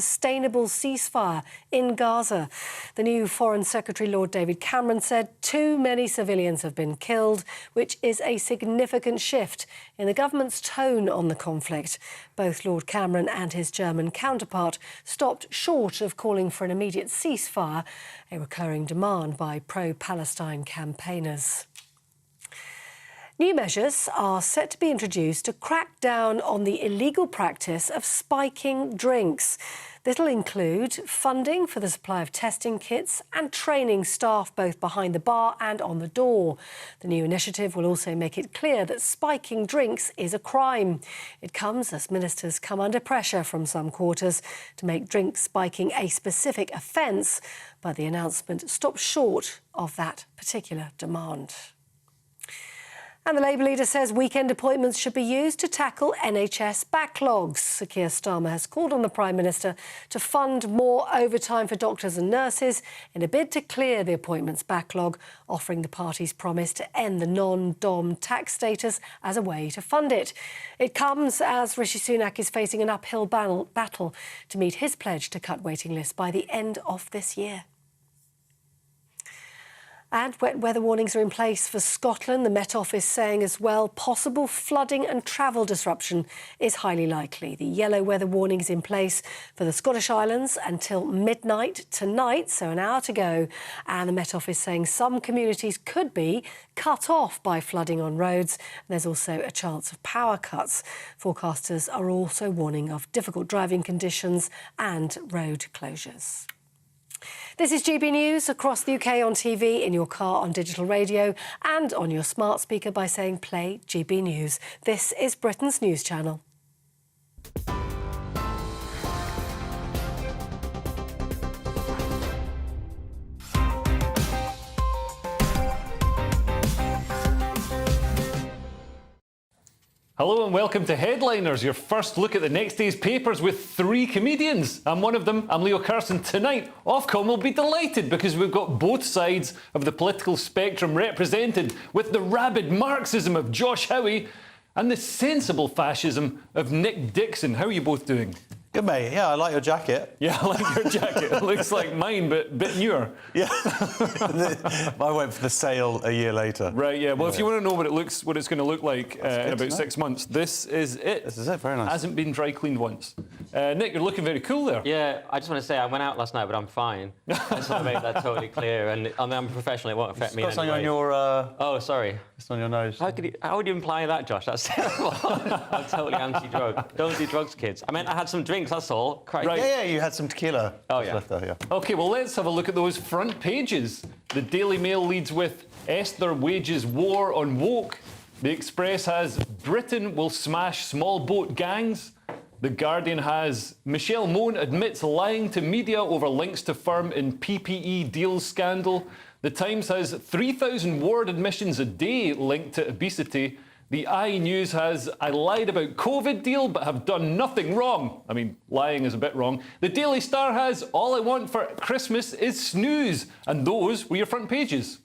sustainable ceasefire in Gaza. The new Foreign Secretary, Lord David Cameron, said too many civilians have been killed, which is a significant shift in the government's tone on the conflict. Both Lord Cameron and his German counterpart stopped short of calling for an immediate ceasefire, a recurring demand by pro-Palestine campaigners. New measures are set to be introduced to crack down on the illegal practice of spiking drinks. This will include funding for the supply of testing kits and training staff both behind the bar and on the door. The new initiative will also make it clear that spiking drinks is a crime. It comes as ministers come under pressure from some quarters to make drink spiking a specific offence, but the announcement stops short of that particular demand. And the Labour leader says weekend appointments should be used to tackle NHS backlogs. Sir Keir Starmer has called on the Prime Minister to fund more overtime for doctors and nurses in a bid to clear the appointments backlog, offering the party's promise to end the non-dom tax status as a way to fund it. It comes as Rishi Sunak is facing an uphill battle to meet his pledge to cut waiting lists by the end of this year. And wet weather warnings are in place for Scotland. The Met Office saying as well possible flooding and travel disruption is highly likely. The yellow weather warning is in place for the Scottish Islands until midnight tonight, so an hour to go. And the Met Office saying some communities could be cut off by flooding on roads. There's also a chance of power cuts. Forecasters are also warning of difficult driving conditions and road closures. This is GB News across the UK on TV, in your car, on digital radio and on your smart speaker by saying play GB News. This is Britain's news channel. Hello and welcome to Headliners, your first look at the next day's papers with 3 comedians. I'm one of them, I'm Leo Kirsten. Tonight, Ofcom will be delighted because we've got both sides of the political spectrum represented, with the rabid Marxism of Josh Howie and the sensible fascism of Nick Dixon. How are you both doing? Good, mate. Yeah, I like your jacket. Yeah, I like your jacket. It looks like mine, but a bit newer. Yeah. I went for the sale a year later. Right, yeah. Well, if you want to know what it's going to look like in about 6 months, this is it. This is it. Very nice. Hasn't been dry cleaned once. Nick, you're looking very cool there. Yeah, I just want to say I went out last night, but I'm fine. I just want to make that totally clear. And I'm a professional, it won't affect me. Got something on your... Oh, sorry. It's on your nose. How would you imply that, Josh? That's terrible. I'm totally anti-drug. Don't do drugs, kids. I meant I had some drinks, that's all. Right. Yeah, you had some tequila. Oh, yeah. Left there, yeah. OK, well, let's have a look at those front pages. The Daily Mail leads with Esther wages war on woke. The Express has Britain will smash small boat gangs. The Guardian has Michelle Mone admits lying to media over links to firm in PPE deals scandal. The Times has 3,000 ward admissions a day linked to obesity. The iNews has I lied about COVID deal but have done nothing wrong. I mean, lying is a bit wrong. The Daily Star has all I want for Christmas is snooze. And those were your front pages.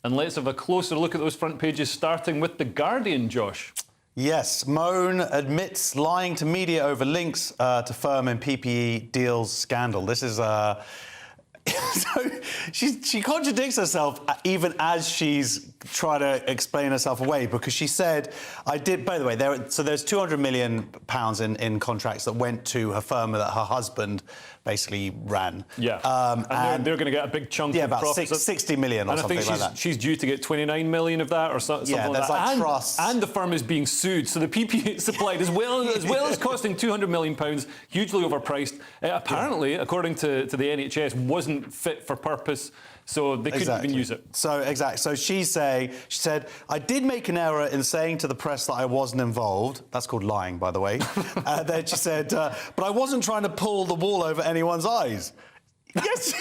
And let's have a closer look at those front pages, starting with The Guardian, Josh. Yes, Mone admits lying to media over links to firm in PPE deals scandal. This is... So she contradicts herself even as she's trying to explain herself away, because she said, I did, by the way, there's £200 million in contracts that went to her firm that her husband basically ran. Yeah, and they're going to get a big chunk of profits. About 60 million or and something I think like that. She's due to get 29 million of that or something like that. Like trusts. And the firm is being sued, so the PPE supplied, as well as costing £200 million, hugely overpriced. Apparently, according to the NHS, wasn't fit for purpose, so they couldn't even use it. So she said, I did make an error in saying to the press that I wasn't involved. That's called lying, by the way. Then she said, but I wasn't trying to pull the wool over anyone's eyes. Yes,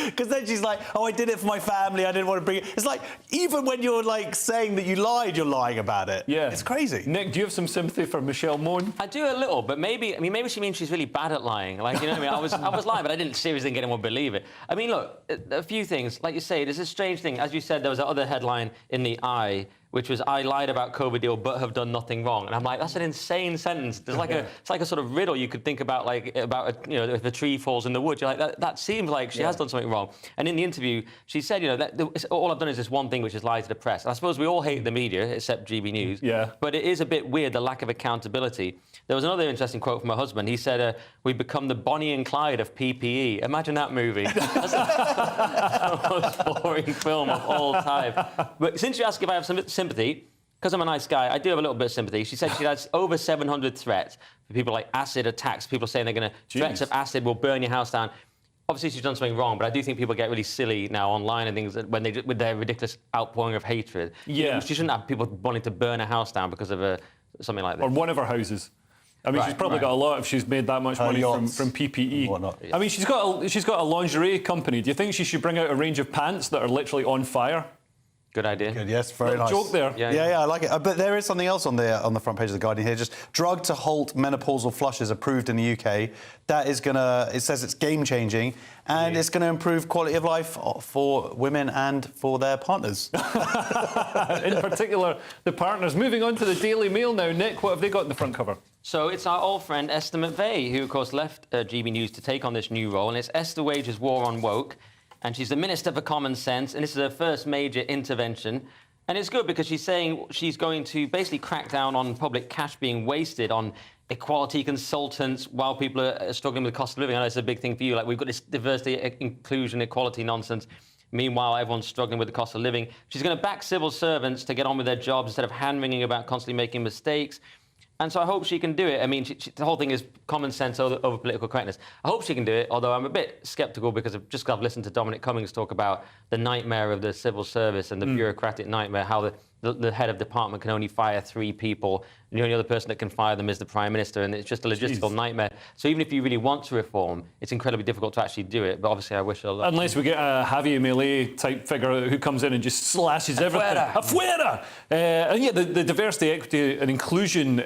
because then she's like, oh, I did it for my family, I didn't want to bring it. It's like, even when you're like saying that you lied, you're lying about it. Yeah. It's crazy. Nick, do you have some sympathy for Michelle Mone? I do a little, but maybe she means she's really bad at lying. Like, you know what I mean? I was lying, but I didn't seriously think anyone would believe it. I mean, look, a few things. Like you say, there's a strange thing. As you said, there was that other headline in the Eye, which was, I lied about COVID deal but have done nothing wrong. And I'm like, that's an insane sentence. There's like it's like a sort of riddle you could think about, like, about, you know, if a tree falls in the woods. You're like, that seems like she has done something wrong. And in the interview, she said, you know, that all I've done is this one thing, which is lie to the press. And I suppose we all hate the media, except GB News. Yeah. But it is a bit weird, the lack of accountability. There was another interesting quote from my husband. He said, we become the Bonnie and Clyde of PPE. Imagine that movie. That's the most boring film of all time. But since you ask if I have some sympathy, because I'm a nice guy, I do have a little bit of sympathy. She said she has over 700 threats for people like acid attacks, people saying they're going to... Threats of acid will burn your house down. Obviously, she's done something wrong, but I do think people get really silly now online and things when they with their ridiculous outpouring of hatred. Yeah. You know, she shouldn't have people wanting to burn a house down because of something like this. Or one of her houses. I mean, she's probably got a lot if she's made that much money from PPE. Whatnot. I mean, she's got a lingerie company. Do you think she should bring out a range of pants that are literally on fire? Good idea. Good, yes, very nice. Joke there. Yeah, I like it. But there is something else on the front page of The Guardian here. Just drug to halt menopausal flushes approved in the UK. That is it says it's game-changing, and it's going to improve quality of life for women and for their partners. In particular, the partners. Moving on to the Daily Mail now. Nick, what have they got in the front cover? So it's our old friend Esther McVey, who, of course, left GB News to take on this new role, and it's Esther wages war on woke. And she's the Minister for Common Sense, and this is her first major intervention. And it's good because she's saying she's going to basically crack down on public cash being wasted on equality consultants while people are struggling with the cost of living. I know it's a big thing for you. Like, we've got this diversity, inclusion, equality nonsense. Meanwhile, everyone's struggling with the cost of living. She's going to back civil servants to get on with their jobs instead of hand-wringing about constantly making mistakes. And so I hope she can do it. I mean, the whole thing is common sense over political correctness. I hope she can do it, although I'm a bit sceptical because I've listened to Dominic Cummings talk about the nightmare of the civil service and the bureaucratic nightmare, how the head of department can only fire 3 people, and the only other person that can fire them is the Prime Minister, and it's just a logistical nightmare. So even if you really want to reform, it's incredibly difficult to actually do it, but obviously I wish her luck. Unless we get a Javier Milei type figure who comes in and just slashes everything. Afuera! And yeah, the diversity, equity and inclusion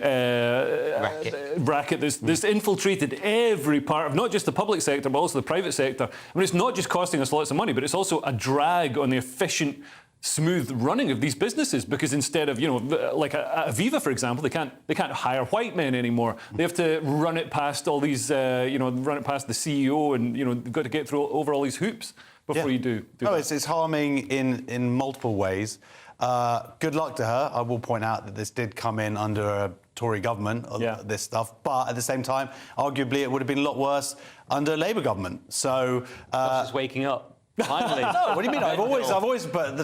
racket that's infiltrated every part of not just the public sector, but also the private sector. I mean, it's not just costing us lots of money, but it's also a drag on the efficient, smooth running of these businesses, because instead of, you know, like Aviva, for example, they can't hire white men anymore. They have to run it past all these, run it past the CEO, and, you know, they've got to get through over all these hoops before you do that. It's harming in multiple ways. Good luck to her. I will point out that this did come in under a Tory government, this stuff, but at the same time, arguably, it would have been a lot worse under a Labour government. So... just waking up. Finally. No, what do you mean? I've always... But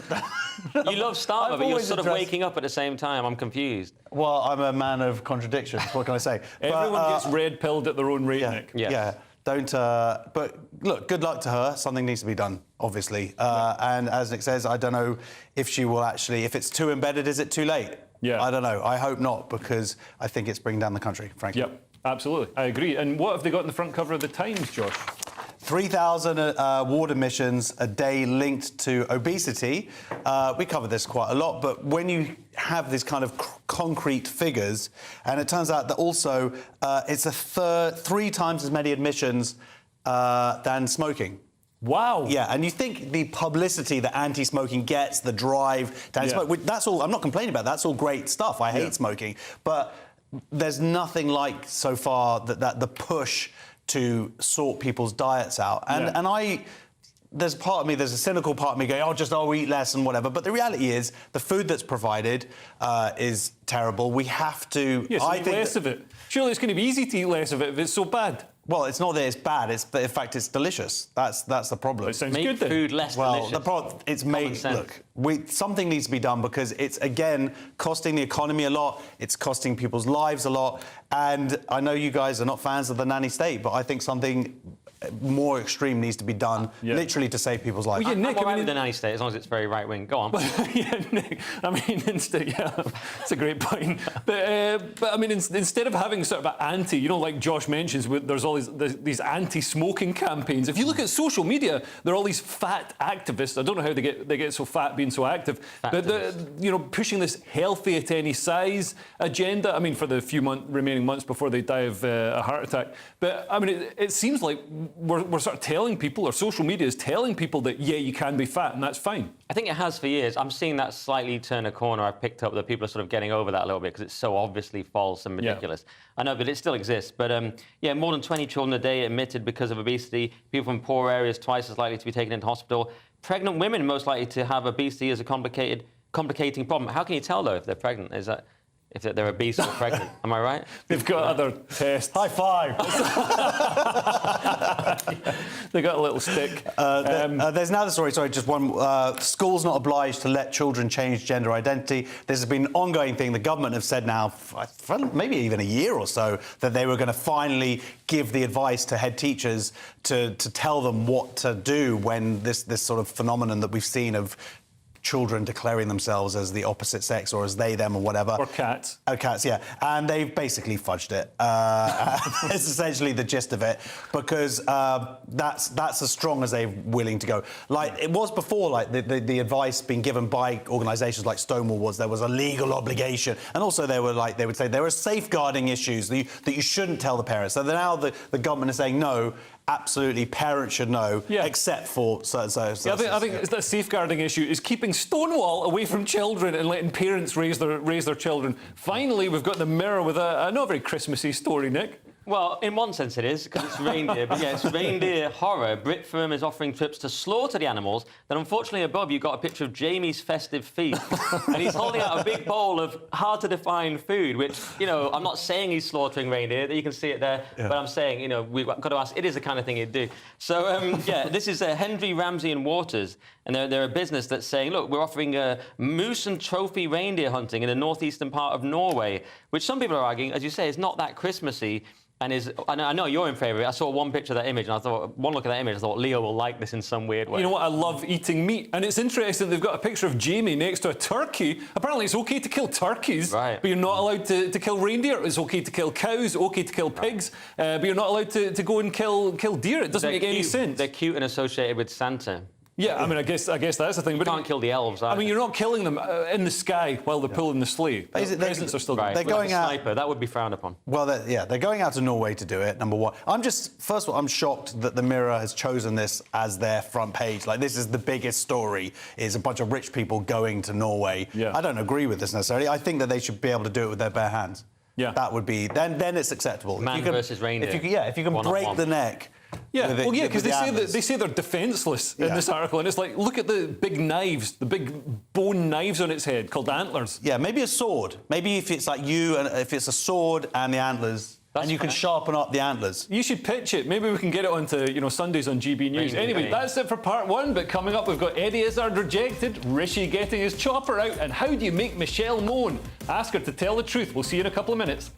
you love Starmer, but you're sort of waking up at the same time. I'm confused. Well, I'm a man of contradictions. What can I say? Everyone gets red-pilled at their own rate, Nick. Yeah. Don't... but, look, good luck to her. Something needs to be done, obviously. And as Nick says, I don't know if she will actually... If it's too embedded, is it too late? Yeah. I don't know. I hope not, because I think it's bringing down the country, frankly. Yep, absolutely. I agree. And what have they got in the front cover of the Times, Josh? 3,000 ward admissions a day linked to obesity. We cover this quite a lot, but when you have these kind of concrete figures, and it turns out that also it's 3 times as many admissions than smoking. Wow. Yeah, and you think the publicity that anti-smoking gets, the drive to anti-smoke, that's all, I'm not complaining about that, that's all great stuff. I hate smoking, but there's nothing like, so far, that the push to sort people's diets out. And there's a cynical part of me going, eat less and whatever. But the reality is, the food that's provided is terrible. We have to... Yes, eat less of it. Surely it's going to be easy to eat less of it if it's so bad. Well, it's not that it's bad. It's that, in fact, it's delicious. That's the problem. Well, it sounds Make good then. food less delicious. The problem, it's made... Look, something needs to be done, because it's, again, costing the economy a lot. It's costing people's lives a lot. And I know you guys are not fans of the nanny state, but I think something more extreme needs to be done, literally to save people's lives. Well, yeah, Nick, I'm all right with the nanny state as long as it's very right-wing. Go on. Yeah, Nick, I mean, it's a great point. But I mean, instead of having sort of an anti, you know, like Josh mentions, there's all these anti-smoking campaigns. If you look at social media, there are all these fat activists. I don't know how they get so fat being so active, but they're, you know, pushing this healthy at any size agenda. I mean, for the few remaining months before they die of a heart attack. But I mean, it seems like we're sort of telling people, or social media is telling people that, yeah, you can be fat and that's fine. I think it has for years. I'm seeing that slightly turn a corner. I've picked up that people are sort of getting over that a little bit because it's so obviously false and ridiculous. I know, but it still exists. But yeah, more than 20 children a day admitted because of obesity. People from poor areas twice as likely to be taken into hospital. Pregnant women most likely to have obesity as a complicating problem. How can you tell, though, if they're pregnant? Is that if they're obese or pregnant? Am I right? They've got other tests. High five! They got a little stick. There's now the story, sorry, just one. Schools not obliged to let children change gender identity. This has been an ongoing thing. The government have said now, for maybe even a year or so, that they were going to finally give the advice to head teachers to tell them what to do when this sort of phenomenon that we've seen of children declaring themselves as the opposite sex or as they, them, or whatever. Or cats. Oh, cats, yeah. And they've basically fudged it. It's essentially the gist of it, because that's as strong as they're willing to go. Like, it was before, like, the advice being given by organisations like Stonewall there was a legal obligation. And also they would say there are safeguarding issues that you shouldn't tell the parents. So now the government is saying, no, absolutely, parents should know, except for I think it's that safeguarding issue is keeping Stonewall away from children and letting parents raise their children. Finally, we've got the Mirror with a not very Christmassy story, Nick. Well, in one sense it is, because it's reindeer. But yeah, it's reindeer horror. Brit Firm is offering trips to slaughter the animals. Then, unfortunately, above you've got a picture of Jamie's festive feast. And he's holding out a big bowl of hard-to-define food, which, you know, I'm not saying he's slaughtering reindeer. You can see it there. Yeah. But I'm saying, you know, we've got to ask, it is the kind of thing he'd do. So, yeah, this is Hendry, Ramsey and Waters. And they're a business that's saying, look, we're offering moose and trophy reindeer hunting in the northeastern part of Norway, which some people are arguing, as you say, is not that Christmassy. And I know you're in favour of it. I saw one picture of that image, and I thought, one look at that image, I thought Leo will like this in some weird way. You know what? I love eating meat, and it's interesting. They've got a picture of Jamie next to a turkey. Apparently, it's OK to kill turkeys, but you're not allowed to kill reindeer. It's OK to kill cows, OK to kill pigs, but you're not allowed to go and kill deer. It doesn't make any sense. They're cute and associated with Santa. Yeah, I mean, I guess that's the thing. But you can't kill the elves either. I mean, you're not killing them in the sky while they're pulling the sleigh. The presents are still going. They're going out. Sniper, that would be frowned upon. Well, they're going out to Norway to do it. Number one, first of all, I'm shocked that the Mirror has chosen this as their front page. Like, this is the biggest story: is a bunch of rich people going to Norway. Yeah. I don't agree with this necessarily. I think that they should be able to do it with their bare hands. Yeah, that would be then it's acceptable. Man versus reindeer. If you can break the neck. Yeah, well, yeah, because they say they're defenceless in this article, and it's like, look at the big knives, the big bone knives on its head called antlers. Yeah, maybe a sword. Maybe if it's like you, and if it's a sword and the antlers, and you can sharpen up the antlers. You should pitch it. Maybe we can get it onto Sundays on GBNews. Anyway, that's it for part one. But coming up, we've got Eddie Izzard rejected, Rishi getting his chopper out, and how do you make Michelle moan? Ask her to tell the truth. We'll see you in a couple of minutes.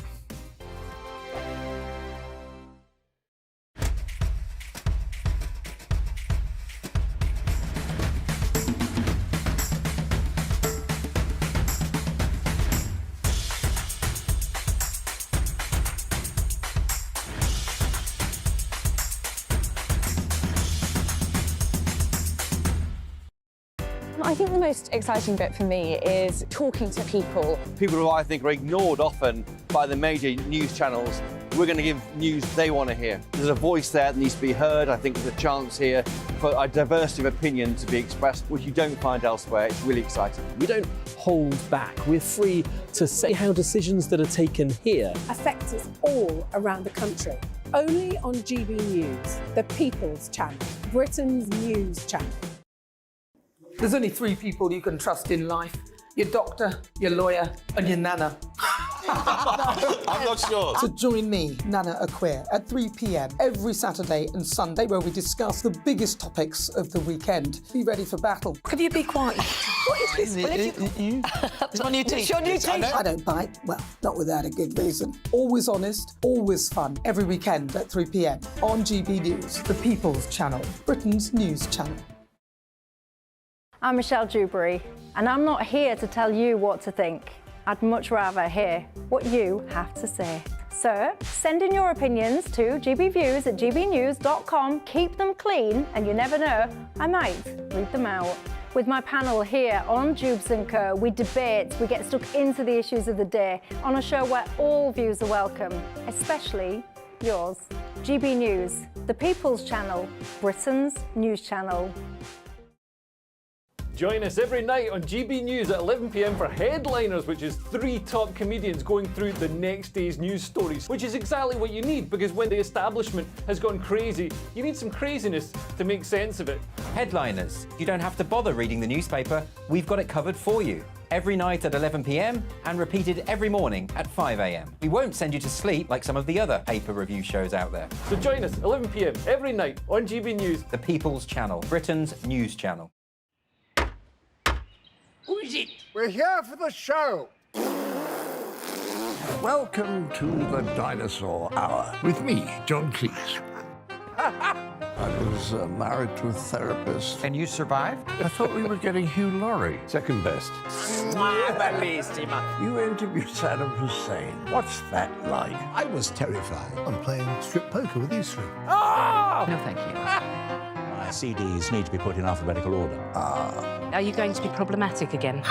I think the most exciting bit for me is talking to people. People who I think are ignored often by the major news channels. We're going to give news they want to hear. There's a voice there that needs to be heard. I think there's a chance here for a diversity of opinion to be expressed, which you don't find elsewhere. It's really exciting. We don't hold back. We're free to say how decisions that are taken here affect us all around the country. Only on GBNews, the People's Channel, Britain's news channel. There's only three people you can trust in life: your doctor, your lawyer, and your nana. I'm not sure. So join me, Nana Aquia, at 3 p.m. every Saturday and Sunday, where we discuss the biggest topics of the weekend. Be ready for battle. Could you be quiet? What is this? It's my new teeth. It's your new teeth. I don't bite. Well, not without a good reason. Always honest, always fun. Every weekend at 3 p.m. on GB News, the People's Channel, Britain's news channel. I'm Michelle Dewberry, and I'm not here to tell you what to think. I'd much rather hear what you have to say. So, send in your opinions to gbviews@gbnews.com. Keep them clean, and you never know, I might read them out. With my panel here on Jubes & Co, we debate, we get stuck into the issues of the day on a show where all views are welcome, especially yours. GB News, the People's Channel, Britain's news channel. Join us every night on GB News at 11 p.m. for Headliners, which is 3 top comedians going through the next day's news stories, which is exactly what you need, because when the establishment has gone crazy, you need some craziness to make sense of it. Headliners. You don't have to bother reading the newspaper. We've got it covered for you. Every night at 11 p.m. and repeated every morning at 5 a.m. We won't send you to sleep like some of the other paper review shows out there. So join us 11 p.m. every night on GB News. The People's Channel, Britain's news channel. Who is it? We're here for the show. Welcome to the Dinosaur Hour with me, John Cleese. I was married to a therapist. And you survived? I thought we were getting Hugh Laurie. Second best. You interviewed Saddam Hussein. What's that like? I was terrified. I'm playing strip poker with these three. Ah! No, thank you. My CDs need to be put in alphabetical order. Are you going to be problematic again?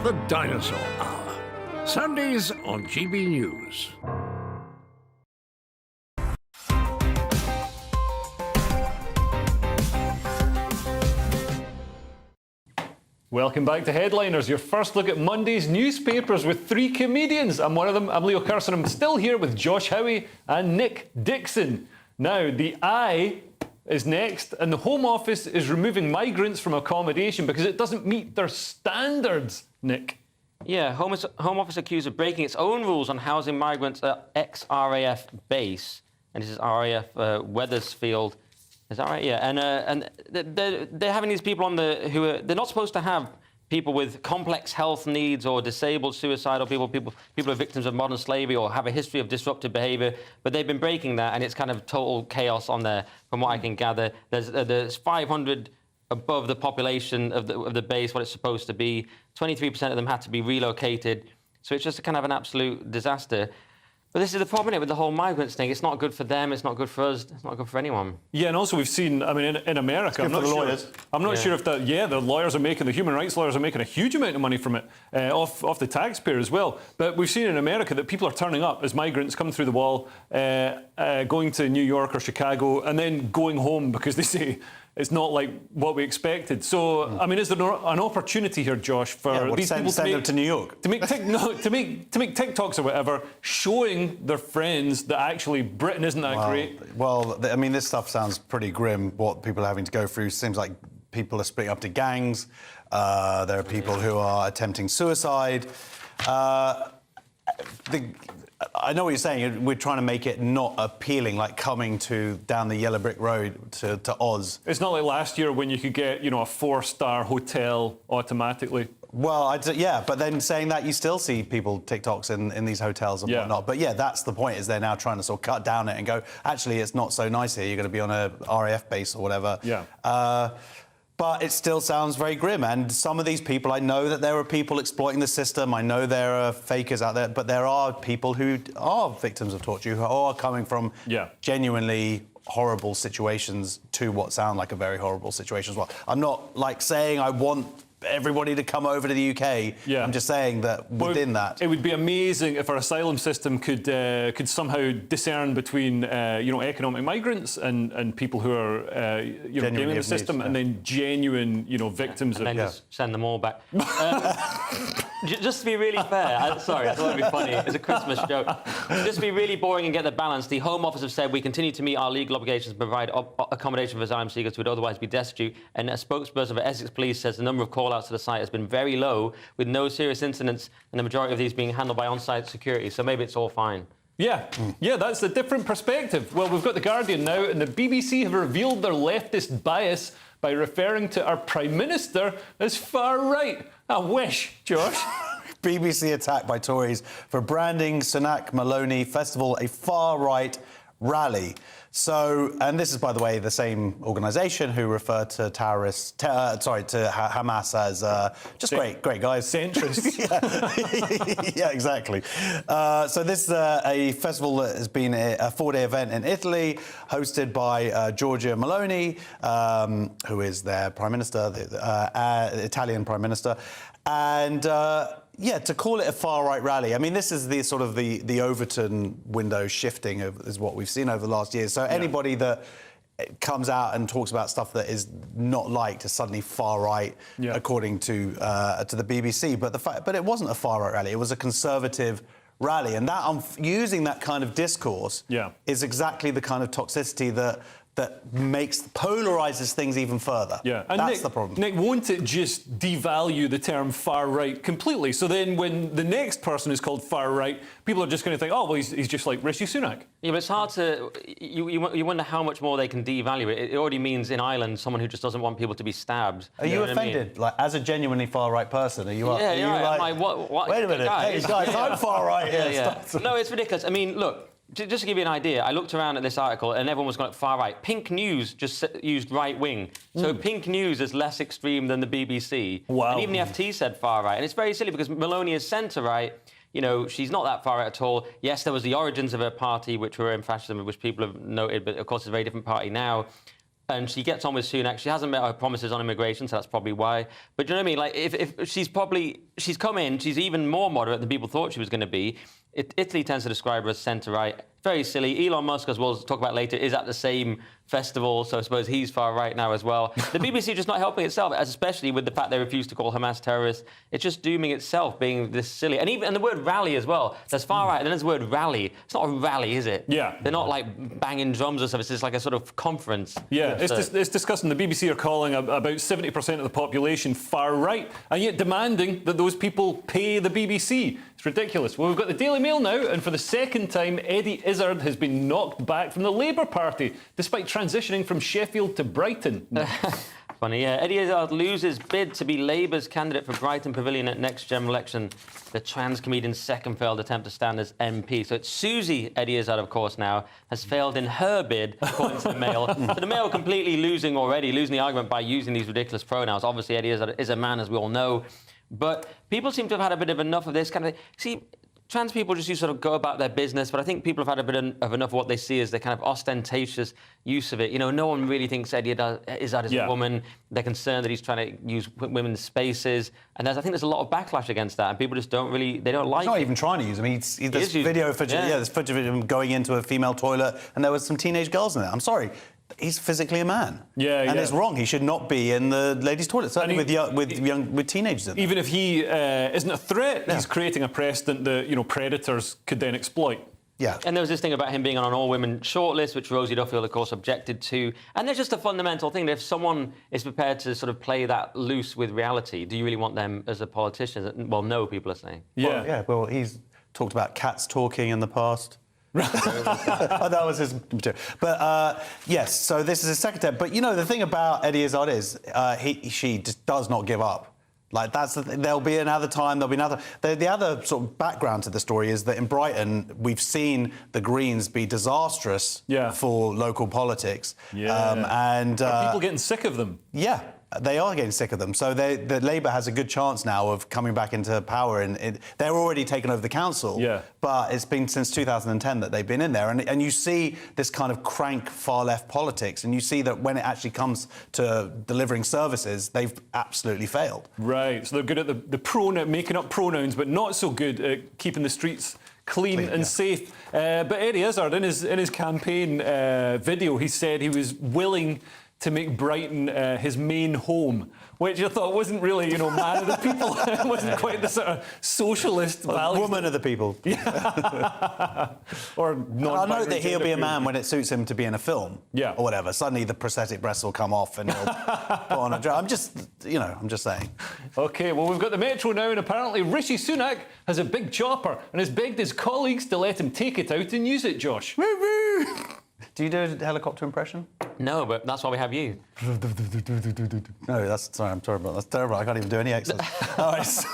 The Dinosaur Hour. Sundays on GB News. Welcome back to Headliners, your first look at Monday's newspapers with 3 comedians. I'm one of them, I'm Leo Curson. I'm still here with Josh Howie and Nick Dixon. Now, the Eye is next, and the Home Office is removing migrants from accommodation because it doesn't meet their standards, Nick. Yeah, Home Office accused of breaking its own rules on housing migrants at ex-RAF base. And this is RAF Wethersfield. Is that right? Yeah, and they're having these people on they're not supposed to have people with complex health needs or disabled, suicidal people who are victims of modern slavery or have a history of disruptive behaviour, but they've been breaking that, and it's kind of total chaos on there, from what I can gather. There's 500 above the population of the base, what it's supposed to be. 23% of them had to be relocated, so it's just a kind of an absolute disaster. But this is the problem, isn't it, with the whole migrants thing. It's not good for them, it's not good for us, it's not good for anyone. Yeah, and also we've seen, I mean, in America, I'm not sure if the lawyers are making, the human rights lawyers are making a huge amount of money from it, off the taxpayer as well. But we've seen in America that people are turning up as migrants coming through the wall, going to New York or Chicago, and then going home because they say it's not like what we expected. So, I mean, is there an opportunity here, Josh, for these people send them to New York? to make TikToks or whatever, showing their friends that actually Britain isn't that great? Well, I mean, this stuff sounds pretty grim, what people are having to go through. Seems like people are splitting up to gangs. There are people who are attempting suicide. I know what you're saying. We're trying to make it not appealing, like coming down the yellow brick road to Oz. It's not like last year when you could get, a 4-star hotel automatically. Well, but then saying that, you still see people TikToks in these hotels and whatnot. But yeah, that's the point, is they're now trying to sort of cut down it and go, actually, it's not so nice here. You're going to be on a RAF base or whatever. Yeah. But it still sounds very grim. And some of these people, I know that there are people exploiting the system. I know there are fakers out there, but there are people who are victims of torture, who are coming from genuinely horrible situations to what sound like a very horrible situation as well. I'm not saying I want everybody to come over to the UK. Yeah. I'm just saying that within that, it would be amazing if our asylum system could somehow discern between economic migrants and people who are gaming the system, and then genuine victims and then just send them all back. Just to be really fair, sorry, I thought it'd be funny. It's a Christmas joke. Just to be really boring and get the balance, the Home Office have said we continue to meet our legal obligations to provide accommodation for asylum seekers who would otherwise be destitute. And a spokesperson for Essex Police says the number of call callouts to the site has been very low, with no serious incidents, and the majority of these being handled by on-site security. So maybe it's all fine. Yeah, yeah, that's a different perspective. Well, we've got The Guardian now, and the BBC have revealed their leftist bias by referring to our Prime Minister as far-right. I wish, Josh. BBC attacked by Tories for branding Sunak Maloney Festival a far-right rally. So, and this is, by the way, the same organisation who refer to terrorists, to Hamas as just great guys. Centrists. Yeah, exactly. So this is a festival that has been a 4-day event in Italy, hosted by Giorgia Meloni, who is their Prime Minister, the Italian Prime Minister. And yeah, to call it a far-right rally, I mean, this is the sort of the Overton window shifting is what we've seen over the last year. So anybody that comes out and talks about stuff that is not liked is suddenly far-right, according to the BBC. But it wasn't a far-right rally; it was a conservative rally, and that using that kind of discourse is exactly the kind of toxicity that polarizes things even further. Yeah, and that's Nick, the problem. Nick, won't it just devalue the term far right completely? So then, when the next person is called far right, people are just going to think, oh, well, he's just like Rishi Sunak. Yeah, but it's hard to. You wonder how much more they can devalue it. It already means in Ireland someone who just doesn't want people to be stabbed. Are you offended? I mean? Like, as a genuinely far right person, are you? Yeah, are you right. like, what? Wait a minute, guys, I'm far right. No, it's ridiculous. I mean, look. Just to give you an idea, I looked around at this article and everyone was going far right. Pink News just used right wing. So Pink News is less extreme than the BBC. Wow. And even the FT said far right. And it's very silly because Meloni is centre right. You know, she's not that far right at all. Yes, there was the origins of her party, which were in fascism, which people have noted, but of course it's a very different party now. And she gets on with Sunak. She hasn't met her promises on immigration, so that's probably why. But do you know what I mean? Like, if she's come in, she's even more moderate than people thought she was going to be. Italy tends to describe her as centre-right. Very silly. Elon Musk, as we'll talk about later, is at the same festival, so I suppose he's far-right now as well. The BBC just not helping itself, especially with the fact they refuse to call Hamas terrorists. It's just dooming itself, being this silly. And the word rally as well. There's far-right, and then there's the word rally. It's not a rally, is it? Yeah. They're not, like, banging drums or something. It's just like a sort of conference. Yeah, it's disgusting. The BBC are calling about 70% of the population far-right, and yet demanding that those people pay the BBC. It's ridiculous. Well, we've got the Daily Mail now, and for the second time, Eddie Izzard has been knocked back from the Labour Party, despite transitioning from Sheffield to Brighton. Funny, yeah. Eddie Izzard loses bid to be Labour's candidate for Brighton Pavilion at next general election. The trans comedian's second failed attempt to stand as MP. So it's Susie Eddie Izzard, of course, now, has failed in her bid, according to the Mail. So the Mail completely losing the argument by using these ridiculous pronouns. Obviously, Eddie Izzard is a man, as we all know. But people seem to have had a bit of enough of this kind of thing. See, trans people just sort of go about their business, but I think people have had a bit of enough of what they see as the kind of ostentatious use of it. You know, no one really thinks Eddie Izzard is a woman. They're concerned that he's trying to use women's spaces, and I think there's a lot of backlash against that, and people just don't like it. He's not even trying to use him. There's video footage. There's footage of him going into a female toilet, and there was some teenage girls in there. I'm sorry. He's physically a man. And it's wrong. He should not be in the ladies' toilet, certainly with teenagers in. Even if he isn't a threat, he's creating a precedent that, predators could then exploit. Yeah. And there was this thing about him being on an all-women shortlist, which Rosie Duffield, of course, objected to. And there's just a fundamental thing that if someone is prepared to sort of play that loose with reality, do you really want them as a politician? Well, no, people are saying. Well, he's talked about cats talking in the past. That was his material. But yes, so this is his second attempt. But the thing about Eddie Izzard is she just does not give up. Like, that's the thing. There'll be another time. There'll be another. The other sort of background to the story is that in Brighton we've seen the Greens be disastrous for local politics. And are people getting sick of them? Yeah. They are getting sick of them. So the Labour has a good chance now of coming back into power. And they're already taken over the council. But it's been since 2010 that they've been in there. And you see this kind of crank far-left politics. And you see that when it actually comes to delivering services, they've absolutely failed. Right. So they're good at making up pronouns, but not so good at keeping the streets clean and safe. But Eddie Izzard, in his campaign video, he said he was willing to make Brighton his main home, which I thought wasn't really, you know, man of the people. It wasn't quite the sort of socialist values. Woman of the people. Or I know that he'll be a man when it suits him to be in a film. Yeah. Or whatever. Suddenly the prosthetic breasts will come off and he'll put on a dress. I'm just, you know, I'm just saying. OK, well, we've got the Metro now, and apparently Rishi Sunak has a big chopper and has begged his colleagues to let him take it out and use it, Josh. Do you do a helicopter impression? No, but that's why we have you. No, that's... Sorry, I'm sorry about that. That's terrible. I can't even do any extras. That's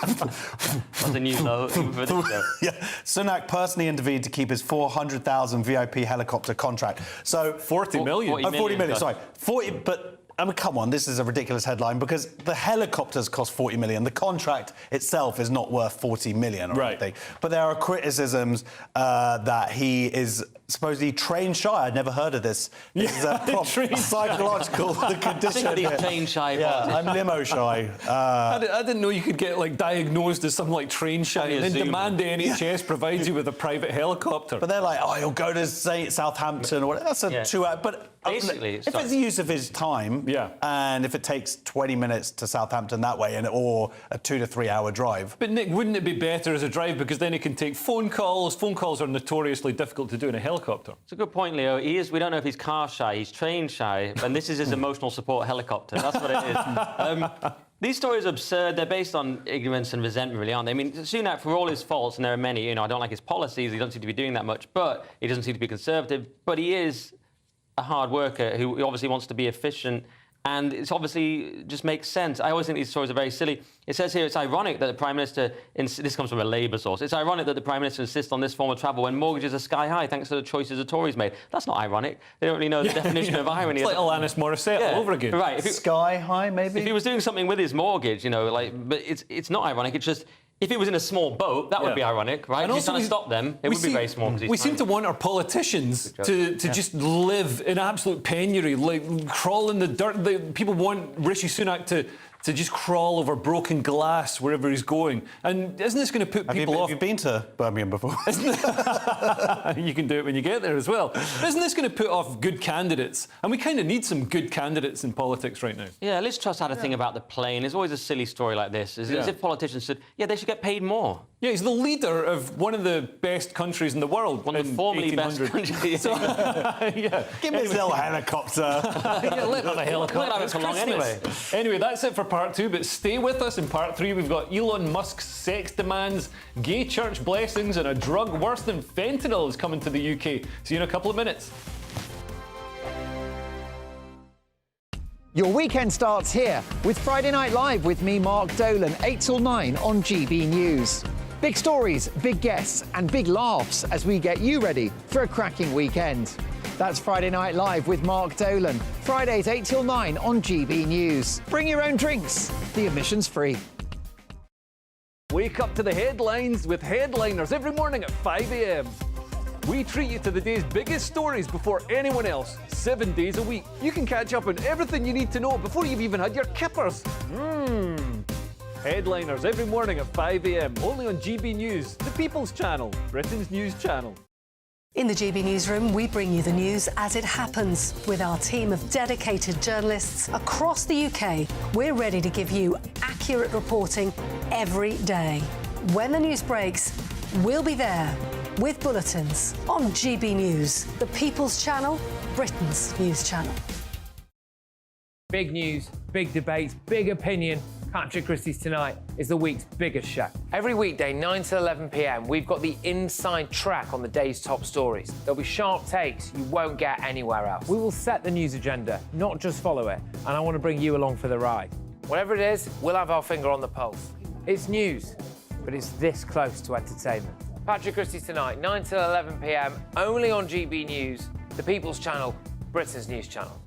a new low for this show. Yeah. Sunak personally intervened to keep his 400,000 VIP helicopter contract. So... 40 million. 40 million, sorry. 40, but... I mean, come on, this is a ridiculous headline because the helicopters cost 40 million. The contract itself is not worth 40 million or anything. But there are criticisms that he is supposedly train shy. I'd never heard of this. This is a psychological condition. I think train shy. Yeah, I'm limo shy. I didn't know you could get like diagnosed as something like train shy and then demand the NHS provides you with a private helicopter. But they're like, oh, he'll go to say Southampton or whatever. That's a 2 hour. But basically, if it's the use of his time, and if it takes 20 minutes to Southampton that way, or a 2 to 3 hour drive. But Nick, wouldn't it be better as a drive because then he can take phone calls? Phone calls are notoriously difficult to do in a helicopter. It's a good point, Leo. We don't know if he's car shy, he's train shy, and this is his emotional support helicopter. That's what it is. These stories are absurd. They're based on ignorance and resentment, really, aren't they? I mean, Sunak, for all his faults, and there are many, you know, I don't like his policies, he doesn't seem to be doing that much, but he doesn't seem to be conservative, but he is a hard worker who obviously wants to be efficient, and it's obviously just makes sense. I always think these stories are very silly. It says here it's ironic that the Prime Minister... This comes from a Labour source. It's ironic that the Prime Minister insists on this form of travel when mortgages are sky high thanks to the choices the Tories made. That's not ironic. They don't really know the definition of irony. It's like Alanis Morissette all over again. Right. Sky high, maybe? If he was doing something with his mortgage, you know, like... But it's not ironic. It's just... If it was in a small boat, that would be ironic, right? If he's trying to stop them, it would be very small. We seem to want our politicians to just live in absolute penury, like crawl in the dirt. People want Rishi Sunak to just crawl over broken glass wherever he's going. And isn't this going to put people off? Have you been to Birmingham before? You can do it when you get there as well. Isn't this going to put off good candidates? And we kind of need some good candidates in politics right now. Yeah, Liz Truss had a thing about the plane. There's always a silly story like this. As if politicians said, they should get paid more. Yeah, he's the leader of one of the best countries in the world. One of the formerly best countries. So, Give me his little helicopter. Let on a helicopter. We'll have it for long anyway. Anyway, that's it for part 2, but stay with us in part 3. We've got Elon Musk's sex demands, gay church blessings, and a drug worse than fentanyl is coming to the UK. See you in a couple of minutes. Your weekend starts here with Friday Night Live with me, Mark Dolan, 8 till 9 on GB News. Big stories, big guests and big laughs as we get you ready for a cracking weekend. That's Friday Night Live with Mark Dolan. Fridays 8 till 9 on GB News. Bring your own drinks. The admission's free. Wake up to the headlines with Headliners every morning at 5 a.m. We treat you to the day's biggest stories before anyone else, 7 days a week. You can catch up on everything you need to know before you've even had your kippers. Headliners every morning at 5 a.m, only on GB News, the People's Channel, Britain's news channel. In the GB Newsroom, we bring you the news as it happens. With our team of dedicated journalists across the UK, we're ready to give you accurate reporting every day. When the news breaks, we'll be there with bulletins on GB News, the People's Channel, Britain's news channel. Big news, big debates, big opinion. Patrick Christie's Tonight is the week's biggest show. Every weekday, 9 to 11 p.m, we've got the inside track on the day's top stories. There'll be sharp takes you won't get anywhere else. We will set the news agenda, not just follow it, and I want to bring you along for the ride. Whatever it is, we'll have our finger on the pulse. It's news, but it's this close to entertainment. Patrick Christie's Tonight, 9 to 11 p.m, only on GB News, the People's Channel, Britain's news channel.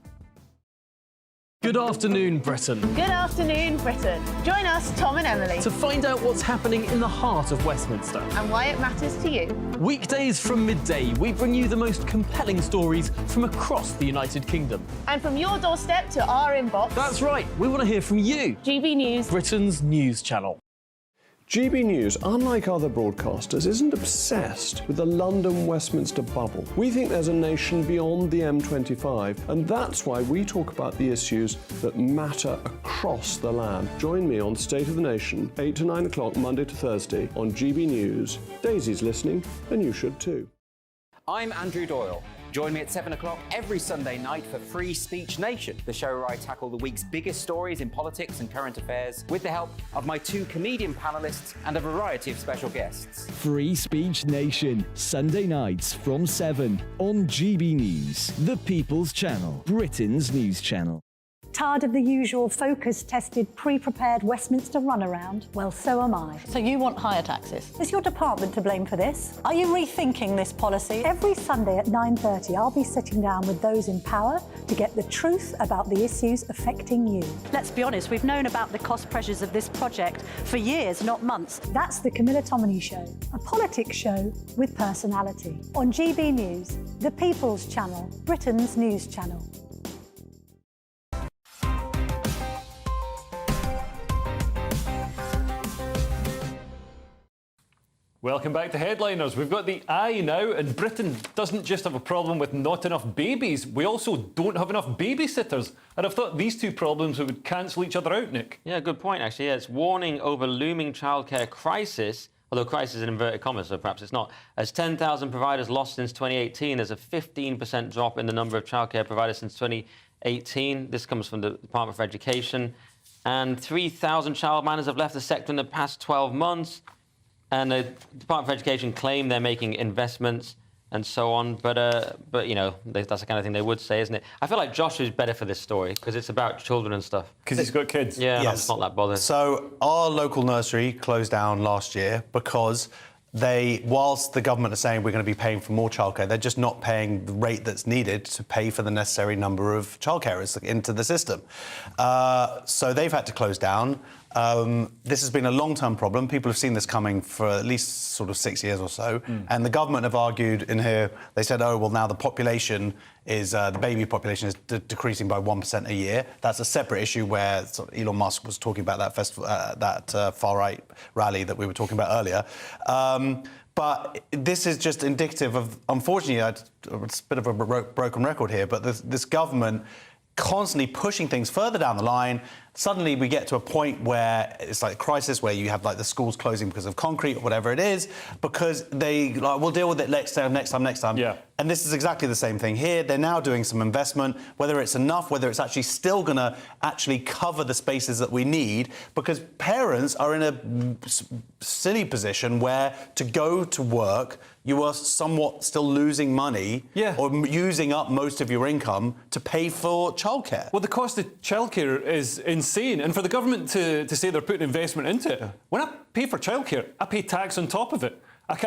Good afternoon, Britain. Good afternoon, Britain. Join us, Tom and Emily, To find out what's happening in the heart of Westminster. and why it matters to you. Weekdays from midday, we bring you the most compelling stories from across the United Kingdom. And from your doorstep to our inbox, That's right, we want to hear from you. GB News. Britain's news channel. GB News, unlike other broadcasters, isn't obsessed with the London-Westminster bubble. We think there's a nation beyond the M25, and that's why we talk about the issues that matter across the land. Join me on State of the Nation, 8 to 9 o'clock, Monday to Thursday, on GB News. Daisy's listening, and you should too. I'm Andrew Doyle. Join me at 7 o'clock every Sunday night for Free Speech Nation, the show where I tackle the week's biggest stories in politics and current affairs with the help of my 2 comedian panellists and a variety of special guests. Free Speech Nation, Sunday nights from 7 on GB News, the People's Channel, Britain's news channel. Tired of the usual focus-tested, pre-prepared Westminster runaround? Well, so am I. So you want higher taxes? Is your department to blame for this? Are you rethinking this policy? Every Sunday at 9:30, I'll be sitting down with those in power to get the truth about the issues affecting you. Let's be honest, we've known about the cost pressures of this project for years, not months. That's the Camilla Tominey Show, a politics show with personality. On GB News, the People's Channel, Britain's news channel. Welcome back to Headliners. We've got the eye now, and Britain doesn't just have a problem with not enough babies, we also don't have enough babysitters. And I've thought these two problems would cancel each other out, Nick. Yeah, good point, actually. Yeah, it's warning over looming childcare crisis, although crisis in inverted commas, so perhaps it's not. As 10,000 providers lost since 2018, there's a 15% drop in the number of childcare providers since 2018. This comes from the Department for Education. And 3,000 childminders have left the sector in the past 12 months. And the Department for Education claim they're making investments and so on, but you know, that's the kind of thing they would say, isn't it? I feel like Josh is better for this story because it's about children and stuff. Because he's got kids. Yeah, Yes. I'm not that bothered. So our local nursery closed down last year because whilst the government are saying we're going to be paying for more childcare, they're just not paying the rate that's needed to pay for the necessary number of childcarers into the system. So they've had to close down. This has been a long-term problem. People have seen this coming for at least sort of 6 years or so. And the government have argued in here, they said, oh, well, now the population is, the baby population is decreasing by 1% a year. That's a separate issue where sort of Elon Musk was talking about that festival, that far-right rally that we were talking about earlier. But this is just indicative of, unfortunately, it's a bit of a broken record here, but this government constantly pushing things further down the line. Suddenly we get to a point where it's like a crisis where you have like the schools closing because of concrete or whatever it is, because they like, we'll deal with it next time. Yeah. And this is exactly the same thing here. They're now doing some investment, whether it's enough, whether it's actually still going to actually cover the spaces that we need, because parents are in a silly position where to go to work, you are somewhat still losing money or using up most of your income to pay for childcare. Well, the cost of childcare is insane. And for the government to say they're putting investment into it, when I pay for childcare, I pay tax on top of it.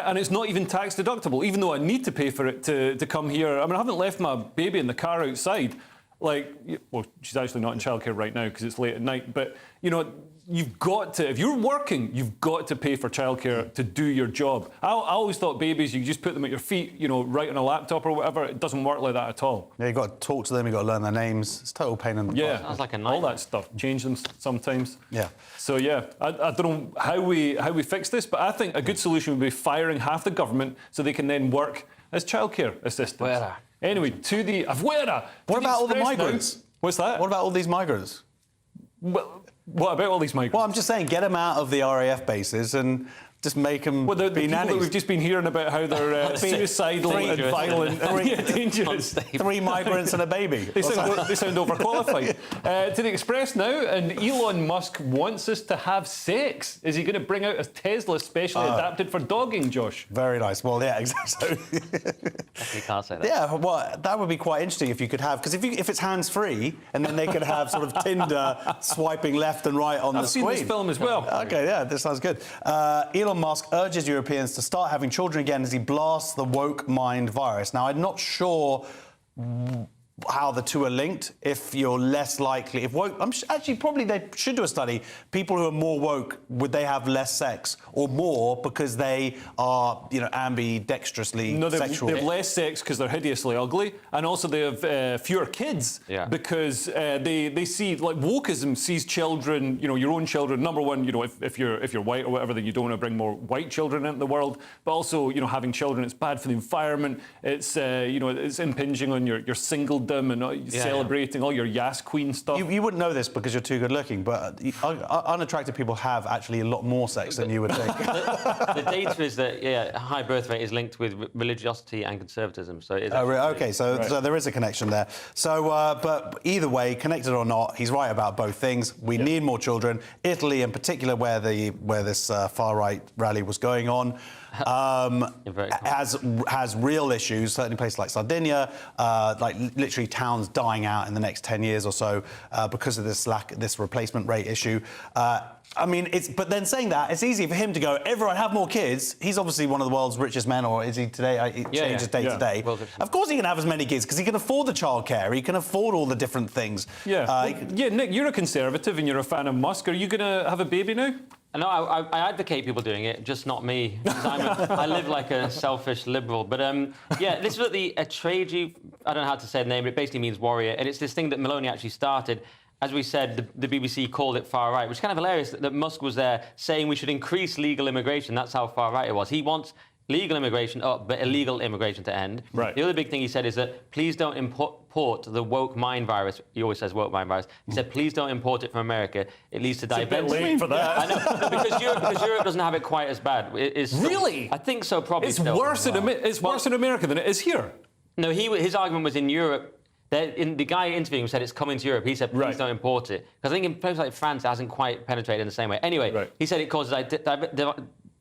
And it's not even tax deductible, even though I need to pay for it to come here. I mean, I haven't left my baby in the car outside. Like, well, she's actually not in childcare right now because it's late at night. But, you know, you've got to, if you're working, you've got to pay for childcare to do your job. I always thought babies, you just put them at your feet, you know, right on a laptop or whatever. It doesn't work like that at all. Yeah, you've got to talk to them, you've got to learn their names. It's total pain in the butt. Yeah, sounds like a nightmare. All that stuff. Change them sometimes. Yeah. So, yeah, I don't know how we fix this, but I think a good solution would be firing half the government so they can then work as childcare assistants. Fuera. Anyway, to the... Afuera! What about all the migrants? Now. What's that? What about all these migrants? Well, what about all these migrants? Well, I'm just saying, get them out of the RAF bases and just make them the be nannies. That we've just been hearing about how they're suicidal and violent and dangerous. 3 migrants and a baby. They sound overqualified. To the Express now, and Elon Musk wants us to have sex. Is he going to bring out a Tesla specially adapted for dogging, Josh? Very nice. Well, yeah, exactly. You can't say that. Yeah, well, that would be quite interesting if you could have, because if it's hands-free, and then they could have sort of Tinder swiping left and right on the screen. I've seen this film as well. Okay, yeah, this sounds good. Elon Musk urges Europeans to start having children again as he blasts the woke mind virus. Now, I'm not sure how the two are linked. If you're less likely, if woke, actually probably they should do a study. People who are more woke, would they have less sex or more because they are, ambidextrously sexual? They have less sex because they're hideously ugly, and also they have fewer kids because they see, like, wokeism sees children, your own children. Number one, if you're white or whatever, then you don't want to bring more white children into the world. But also, having children, it's bad for the environment. It's it's impinging on your singledom and celebrating all your Yas Queen stuff. You wouldn't know this because you're too good looking, but unattractive people have actually a lot more sex than you would think. The data is that high birth rate is linked with religiosity and conservatism. So it is okay, so there is a connection there. So, but either way, connected or not, he's right about both things. We need more children. Italy, in particular, where this far right rally was going on, has real issues. Certainly, places like Sardinia, like literally towns dying out in the next 10 years or so because of this replacement rate issue. But then saying that, it's easy for him to go, everyone have more kids. He's obviously one of the world's richest men, or is he today? He changes day to day. Of course he can have as many kids, because he can afford the childcare, he can afford all the different things. Nick, you're a conservative and you're a fan of Musk. Are you going to have a baby now? No, I advocate people doing it, just not me. I live like a selfish liberal. But this is what the Atragi, I don't know how to say the name, but it basically means warrior. And it's this thing that Maloney actually started. As we said, the BBC called it far right, which is kind of hilarious that Musk was there saying we should increase legal immigration. That's how far right it was. He wants legal immigration up, but illegal immigration to end. Right. The other big thing he said is that please don't import the woke mind virus. He always says woke mind virus. He said please don't import it from America. It leads to diabetes. It's a bit late for that. I know, because Europe doesn't have it quite as bad. Really? I think so, probably. It's worse in America than it is here. No, his argument was in Europe. The guy interviewing him said it's coming to Europe. He said, please don't import it. Because I think in places like France, it hasn't quite penetrated in the same way. Anyway, he said it causes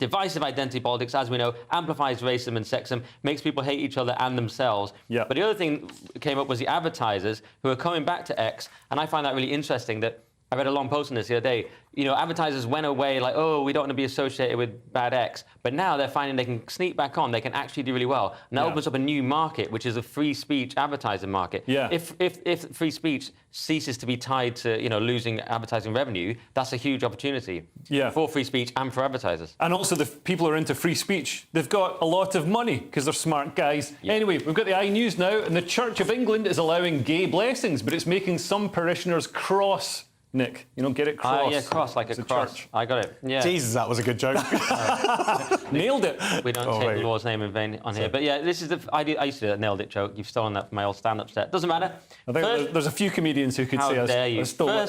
divisive identity politics, as we know, amplifies racism and sexism, makes people hate each other and themselves. But the other thing that came up was the advertisers who are coming back to X, and I find that really interesting that I read a long post on this the other day. Advertisers went away like, oh, we don't want to be associated with bad X. But now they're finding they can sneak back on. They can actually do really well. And that opens up a new market, which is a free speech advertising market. If free speech ceases to be tied to, losing advertising revenue, that's a huge opportunity for free speech and for advertisers. And also the people who are into free speech, they've got a lot of money because they're smart guys. Anyway, we've got the iNews now, and the Church of England is allowing gay blessings, but it's making some parishioners cross. Nick, get it cross. Cross, like a cross. Church. I got it. Yeah. Jesus, that was a good joke. Nailed it. We don't take the Lord's name in vain on here. But this is I used to do that nailed it joke. You've stolen that from my old stand-up set. Doesn't matter. I think there's a few comedians who could say I stole it.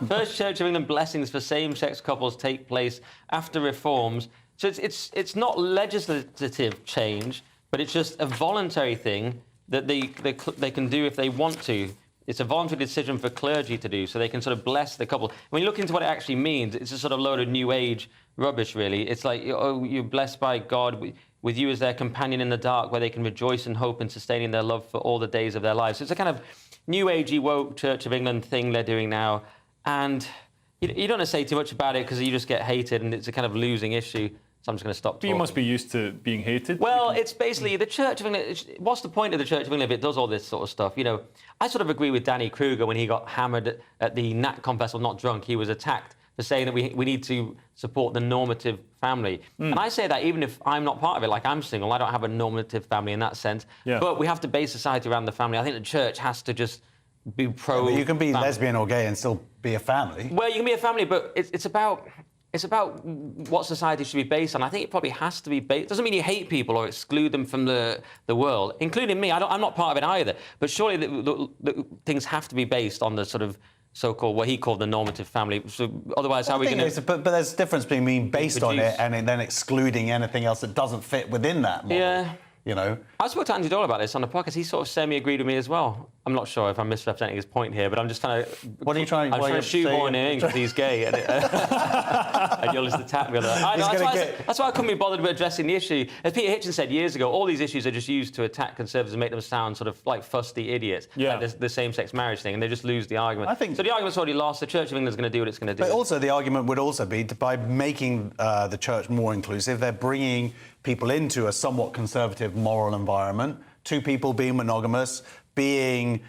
First Church of England blessings for same-sex couples take place after reforms. So it's not legislative change, but it's just a voluntary thing that they can do if they want to. It's a voluntary decision for clergy to do, so they can sort of bless the couple. When you look into what it actually means, it's a sort of load of New Age rubbish, really. It's like, you're blessed by God with you as their companion in the dark, where they can rejoice and hope in sustaining their love for all the days of their lives. So it's a kind of New Agey, woke Church of England thing they're doing now. And you don't want to say too much about it because you just get hated, and it's a kind of losing issue. So I'm just going to stop talking. You must be used to being hated. Well, it's basically the Church of England. What's the point of the Church of England if it does all this sort of stuff? I sort of agree with Danny Kruger when he got hammered at the NatCon festival, not drunk. He was attacked for saying that we need to support the normative family. And I say that even if I'm not part of it, like I'm single, I don't have a normative family in that sense. But we have to base society around the family. I think the Church has to just be pro. But you can be lesbian or gay and still be a family. Well, you can be a family, but it's about what society should be based on. I think it probably has to be based. Doesn't mean you hate people or exclude them from the world, including me. I'm not part of it either. But surely the things have to be based on the sort of so-called, what he called the normative family. So otherwise, how are we going to... But there's a difference between being based on it and then excluding anything else that doesn't fit within that model. Yeah. I spoke to Andy Doyle about this on the podcast. He sort of semi-agreed with me as well. I'm not sure if I'm misrepresenting his point here, but I'm just trying to... What are you trying... I'm trying to shoehorn in because he's gay. And you'll just attack me on that. That's why I couldn't be bothered with addressing the issue. As Peter Hitchens said years ago, all these issues are just used to attack conservatives and make them sound sort of like fusty idiots. Like the same-sex marriage thing, and they just lose the argument. So the argument's already lost. The Church of England's going to do what it's going to do. But also the argument would also be by making the church more inclusive, they're bringing people into a somewhat conservative moral environment two people being monogamous, being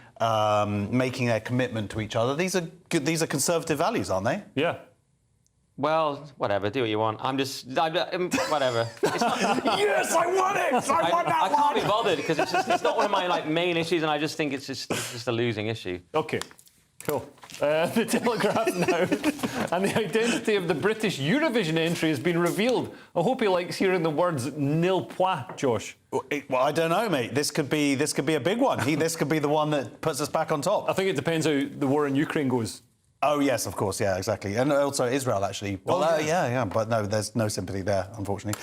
making their commitment to each other. These are good, these are conservative values, aren't they? Yeah. Well, whatever, do what you want. Whatever. It's not, Yes, I want it! I want that I can't be bothered because it's not one of my main issues, and I just think it's just a losing issue. OK, cool. The Telegraph now, and the identity of the British Eurovision entry has been revealed. I hope he likes hearing the words nil point, Josh. Well, I don't know, mate. This could be a big one. This could be the one that puts us back on top. I think it depends how the war in Ukraine goes. Oh, yes, of course, yeah, exactly. And also Israel, actually. Well, yeah, but no, there's no sympathy there, unfortunately.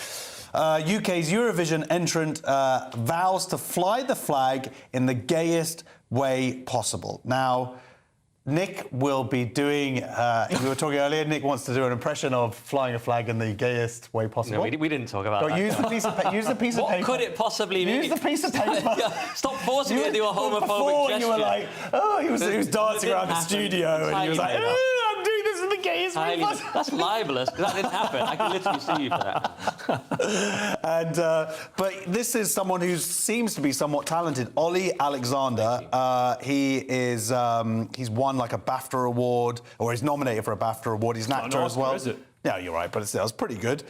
UK's Eurovision entrant vows to fly the flag in the gayest way possible. Now, Nick will be doing, we were talking earlier, Nick wants to do an impression of flying a flag in the gayest way possible. No, we didn't talk about that. Use the piece of paper. What could it possibly mean? Use the piece of paper. Stop forcing me to do a homophobic gesture. You were like, oh, he was dancing around the studio and he was like, I'm doing this in the gayest way possible. That's libelous, because that didn't happen. I can literally sue you for that. And but this is someone who seems to be somewhat talented. Ollie Alexander. He is he's won like a BAFTA award, or he's nominated for a BAFTA award. He's an actor as well. Is it? Yeah, you're right, but it was pretty good.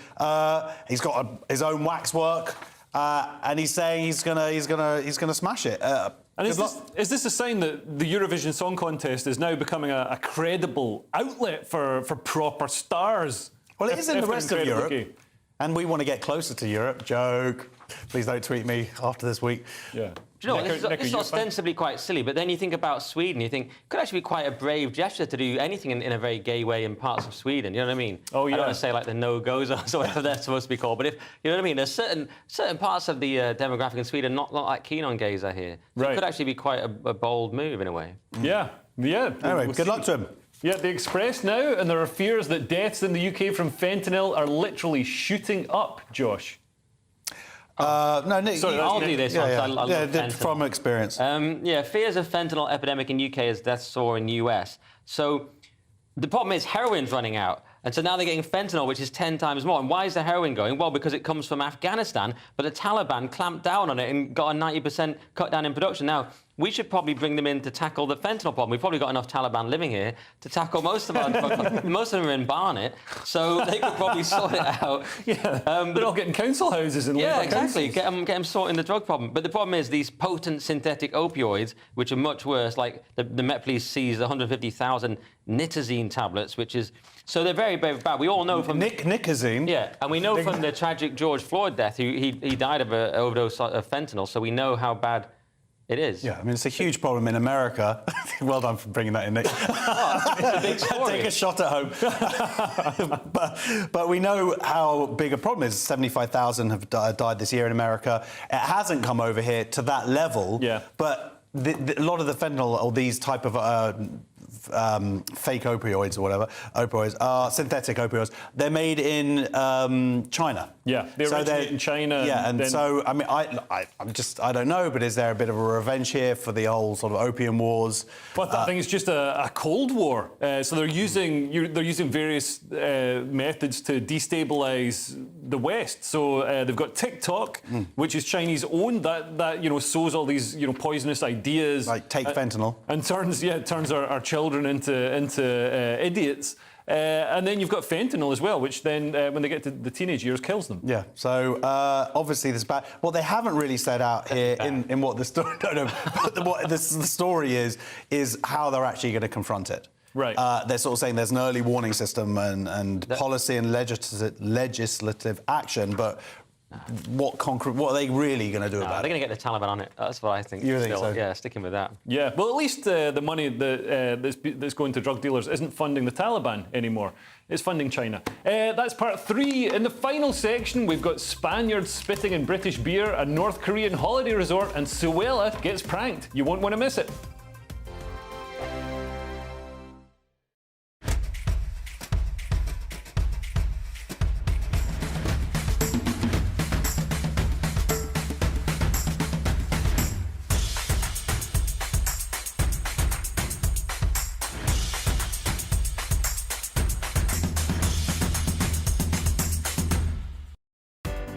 He's got his own waxwork, and he's saying he's gonna smash it. And is this a sign that the Eurovision Song Contest is now becoming a credible outlet for proper stars? Well, it is in the rest of Europe. And we want to get closer to Europe. Joke. Please don't tweet me after this week. Yeah. Do you know what? This is ostensibly quite silly, but then you think about Sweden, you think it could actually be quite a brave gesture to do anything in a very gay way in parts of Sweden. You know what I mean? Oh, yeah. I don't want to say like the no-go zones or whatever they're supposed to be called, but if you know what I mean, there's certain parts of the demographic in Sweden not like keen on gays, I hear. So it could actually be quite a bold move in a way. Yeah. Anyway, good luck to him. Yeah, the Express now, and there are fears that deaths in the UK from fentanyl are literally shooting up, Josh. No, Nick. Sorry, I'll do this. I love fentanyl. From experience. Yeah, fears of fentanyl epidemic in UK as deaths soar in US. So the problem is heroin's running out. And so now they're getting fentanyl, which is 10 times more. And why is the heroin going? Well, because it comes from Afghanistan, but the Taliban clamped down on it and got a 90% cut down in production. Now, we should probably bring them in to tackle the fentanyl problem. We've probably got enough Taliban living here to tackle most of our most of them are in Barnet, so they could probably sort it out. Yeah, they're all getting council houses and exactly. Get them sorting the drug problem. But the problem is these potent synthetic opioids, which are much worse. Like the Met Police seized 150,000 nitazene tablets, which is so they're very, very bad. We all know from nicotine. Yeah, and we know from the tragic George Floyd death, he died of an overdose of fentanyl. So we know how bad it is. Yeah, I mean, it's a huge problem in America. Well done for bringing that in, Nick. It's a big story. Take a shot at home. but we know how big a problem it is. 75,000 have died this year in America. It hasn't come over here to that level. Yeah. But a lot of the fentanyl or these type of fake opioids or whatever, opioids are synthetic opioids. They're made in China. Yeah, they originate in China. Yeah, and so I mean, I don't know, but is there a bit of a revenge here for the old sort of opium wars? But I think it's just a Cold War. So they're using various methods to destabilise the West. So they've got TikTok, which is Chinese owned, that sows all these poisonous ideas, like take fentanyl, and turns our children into idiots. And then you've got fentanyl as well, which then, when they get to the teenage years, kills them. Yeah. So obviously this bad. What they haven't really said out here in what the story. What the story is how they're actually going to confront it. Right. They're sort of saying there's an early warning system and policy and legislative action, but. What are they really going to do about it? They're going to get the Taliban on it. That's what I think. You think so? Yeah, sticking with that. Yeah. Well, at least the money that's going to drug dealers isn't funding the Taliban anymore. It's funding China. That's part 3. In the final section, we've got Spaniards spitting in British beer, a North Korean holiday resort, and Suella gets pranked. You won't want to miss it.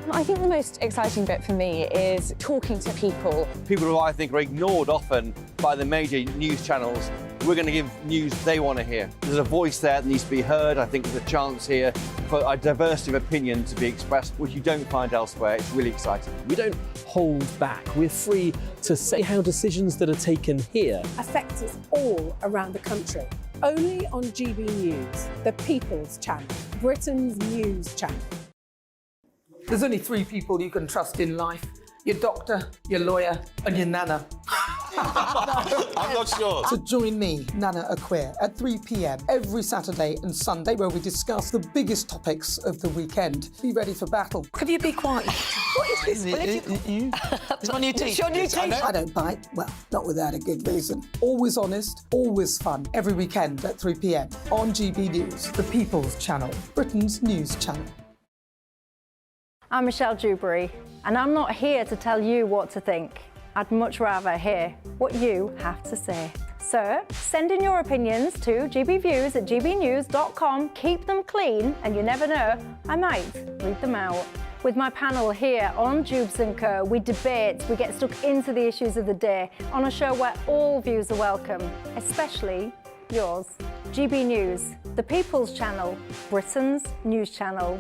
I think the most exciting bit for me is talking to people. People who I think are ignored often by the major news channels. We're going to give news they want to hear. There's a voice there that needs to be heard. I think there's a chance here for a diversity of opinion to be expressed, which you don't find elsewhere. It's really exciting. We don't hold back. We're free to say how decisions that are taken here affect us all around the country. Only on GB News, the People's Channel, Britain's news channel. There's only three people you can trust in life: your doctor, your lawyer, and your nana. I'm not sure. So join me, Nana Aquare, at 3 p.m. every Saturday and Sunday, where we discuss the biggest topics of the weekend. Be ready for battle. Could you be quiet? What is this? It's my new teeth. It's your new teeth. I don't bite. Well, not without a good reason. Always honest, always fun. Every weekend at 3 p.m. on GB News, the People's Channel, Britain's news channel. I'm Michelle Dewberry, and I'm not here to tell you what to think. I'd much rather hear what you have to say. So send in your opinions to gbviews@gbnews.com. Keep them clean, and you never know, I might read them out. With my panel here on Jubes & Co, we debate, we get stuck into the issues of the day on a show where all views are welcome, especially yours. GB News, the People's Channel, Britain's news channel.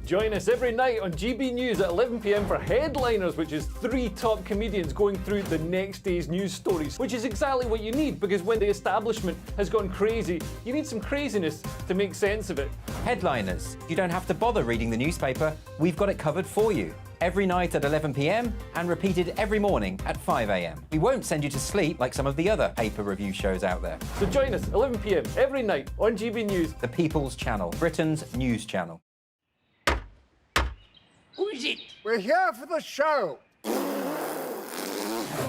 Join us every night on GB News at 11 p.m. for Headliners, which is 3 top comedians going through the next day's news stories, which is exactly what you need, because when the establishment has gone crazy, you need some craziness to make sense of it. Headliners. You don't have to bother reading the newspaper. We've got it covered for you. Every night at 11 p.m. and repeated every morning at 5 a.m. We won't send you to sleep like some of the other paper review shows out there. So join us 11 p.m. every night on GB News. The People's Channel, Britain's news channel. Who is it? We're here for the show.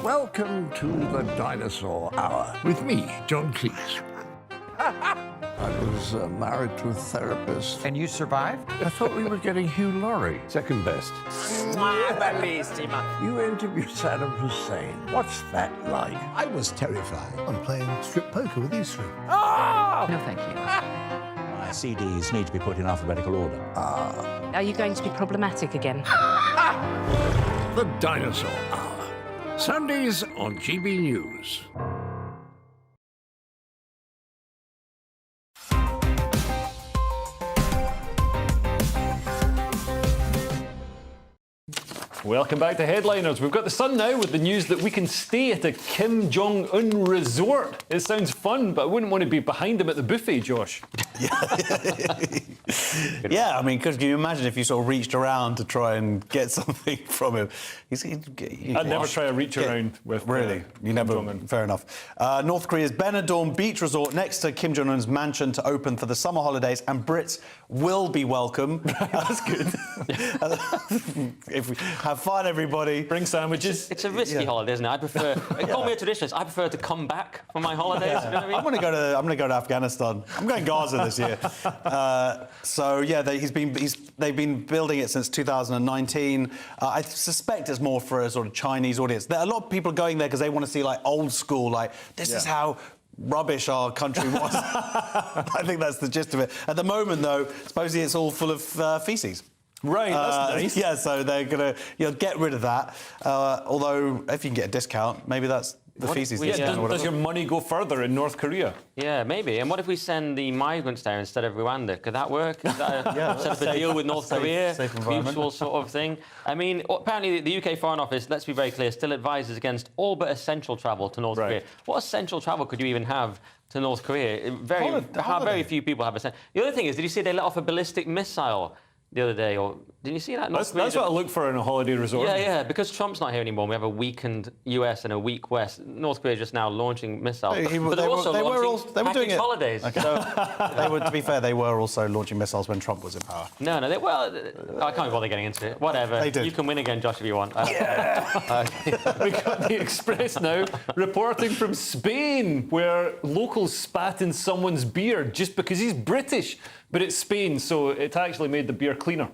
Welcome to the Dinosaur Hour with me, John Cleese. I was married to a therapist. And you survived? I thought we were getting Hugh Laurie. Second best. You interviewed Saddam Hussein. What's that like? I was terrified. I'm playing strip poker with these three. No, thank you. My CDs need to be put in alphabetical order. Are you going to be problematic again? The Dinosaur Hour. Sundays on GB News. Welcome back to Headliners. We've got the sun now with the news that we can stay at a Kim Jong-un resort. It sounds fun, but I wouldn't want to be behind him at the buffet, Josh. Yeah, I mean, because can you imagine if you sort of reached around to try and get something from him? I'd never try to reach around with Really? You never? Fair enough. North Korea's Benidorm Beach Resort next to Kim Jong-un's mansion to open for the summer holidays, and Brits will be welcome. That's good. If we have fun, everybody. Bring sandwiches. It's a risky holiday, isn't it? I prefer. Call me a traditionalist. I prefer to come back for my holidays. Yeah. You know what I mean? I'm going to go to Afghanistan. I'm going Gaza this year. So yeah, they've been building it since 2019. I suspect it's more for a sort of Chinese audience. There are a lot of people going there because they want to see like old school, like this is how rubbish our country was. I think that's the gist of it. At the moment, though, supposedly it's all full of feces. Right, that's nice. Yeah, so they're going to get rid of that. Although, if you can get a discount, maybe that's the feces. Does your money go further in North Korea? Yeah, maybe. And what if we send the migrants there instead of Rwanda? Could that work? Is that set up a deal with North Korea? Mutual sort of thing? I mean, apparently the UK Foreign Office, let's be very clear, still advises against all but essential travel to North Korea. What essential travel could you even have to North Korea? Very few people have a... The other thing is, did you see they let off a ballistic missile the other day, or did you see that? That's what I look for in a holiday resort. Yeah, because Trump's not here anymore. We have a weakened US and a weak West. North Korea just now launching missiles, but they're also launching package holidays. Okay. So to be fair, they were also launching missiles when Trump was in power. No, I can't bother getting into it. Whatever. They did. You can win again, Josh, if you want. We got the Express now reporting from Spain, where locals spat in someone's beer just because he's British. But it's Spain, so it actually made the beer cleaner.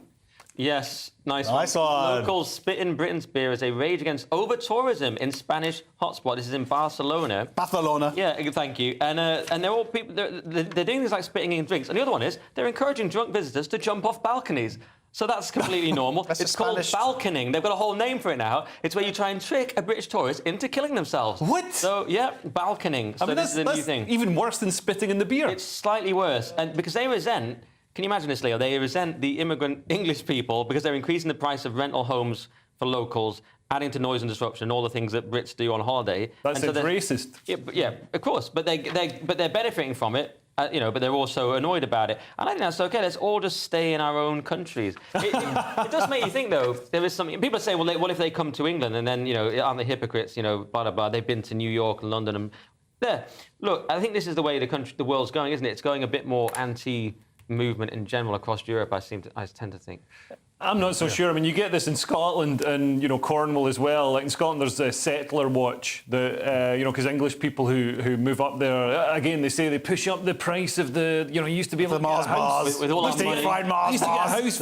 Yes, nice one. Nice one. Locals spit in Britain's beer as they rage against over-tourism in Spanish hotspot. This is in Barcelona. Barcelona. Yeah, thank you. And they're all people. They're doing things like spitting in drinks. And the other one is they're encouraging drunk visitors to jump off balconies. So that's completely normal. It's called balconing. They've got a whole name for it now. It's where you try and trick a British tourist into killing themselves. What? So, yeah, balconing. So this is a new thing. Even worse than spitting in the beer. It's slightly worse. And because they resent, can you imagine this, Leo? They resent the immigrant English people because they're increasing the price of rental homes for locals, adding to noise and disruption and all the things that Brits do on holiday. That's racist. Yeah, of course. But they're benefiting from it. But they're also annoyed about it. And I think that's okay. Let's all just stay in our own countries. It does make you think, though. There is something. People say, well, what if they come to England and then, aren't they hypocrites? Blah blah blah. They've been to New York and London and there. Look, I think this is the way the world's going, isn't it? It's going a bit more anti-movement in general across Europe. I tend to think. I'm not so sure. I mean, you get this in Scotland and, Cornwall as well. Like in Scotland, there's a settler watch that, because English people who move up there, again, they say they push up the price of the, you used to be able to get a house. With all our money. Used to get a house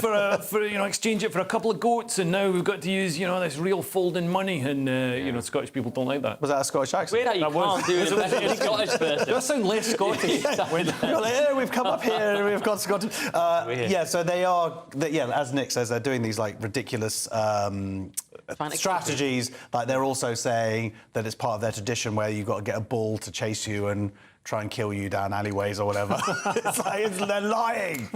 for exchange it for a couple of goats, and now we've got to use, this real folding money, and, Scottish people don't like that. Was that a Scottish accent? Weird how you can't do it as a Scottish person. That sound less Scottish. You're like, we've come up here and we've got Scottish. So they are, as Nick says, they're doing these ridiculous strategies. Like they're also saying that it's part of their tradition where you've got to get a bull to chase you and try and kill you down alleyways or whatever. They're lying.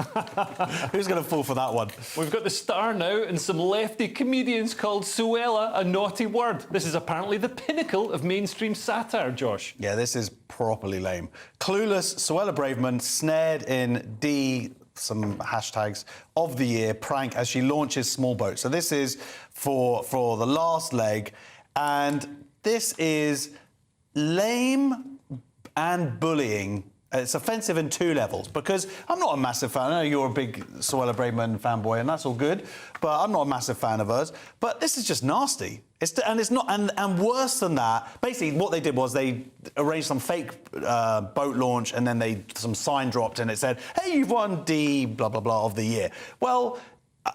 Who's going to fall for that one? We've got the Star now and some lefty comedians called Suella a naughty word. This is apparently the pinnacle of mainstream satire, Josh. Yeah, this is properly lame. Clueless Suella Braverman snared in some hashtags of the year prank as she launches small boat. So this is for the last leg, and this is lame and bullying. It's offensive in two levels because I'm not a massive fan. I know you're a big Suella Braverman fanboy, and that's all good, but I'm not a massive fan of hers. But this is just nasty. And worse than that, basically what they did was they arranged some fake boat launch, and then some sign dropped, and it said, "Hey, you've won D blah blah blah of the year." Well,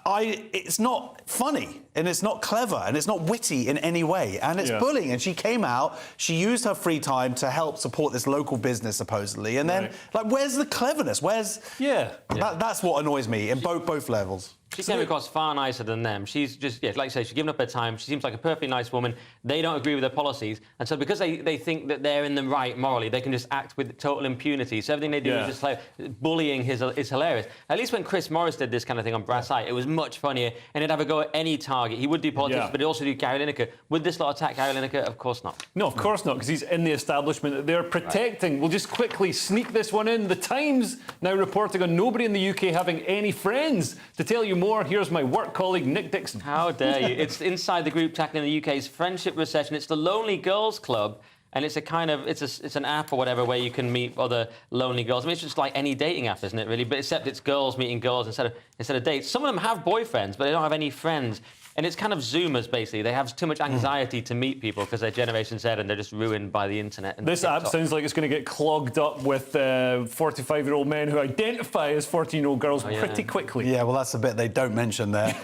it's not funny, and it's not clever, and it's not witty in any way, and it's bullying. And she came out, she used her free time to help support this local business, supposedly, and then, where's the cleverness? That's what annoys me in both levels. She came across far nicer than them. She's just, like you say, she's given up her time. She seems like a perfectly nice woman. They don't agree with her policies. And so because they think that they're in the right morally, they can just act with total impunity. So everything they do is just like bullying is hilarious. At least when Chris Morris did this kind of thing on Brass Eye, it was much funnier. And he'd have a go at any target. He would do politics, but he'd also do Gary Lineker. Would this lot attack Gary Lineker? Of course not. No, of course not, because he's in the establishment that they're protecting. Right. We'll just quickly sneak this one in. The Times now reporting on nobody in the UK having any friends. To tell you more, here's my work colleague Nick Dixon. How dare you? It's inside the group tackling the UK's friendship recession. It's the Lonely Girls Club, and it's it's an app or whatever where you can meet other lonely girls. I mean, it's just like any dating app, isn't it, really? But except it's girls meeting girls instead of dates. Some of them have boyfriends, but they don't have any friends. And it's kind of Zoomers, basically. They have too much anxiety to meet people because they're Generation Z and they're just ruined by the internet. And this app sounds like it's going to get clogged up with 45-year-old men who identify as 14-year-old girls pretty quickly. Yeah, well, that's a bit they don't mention there.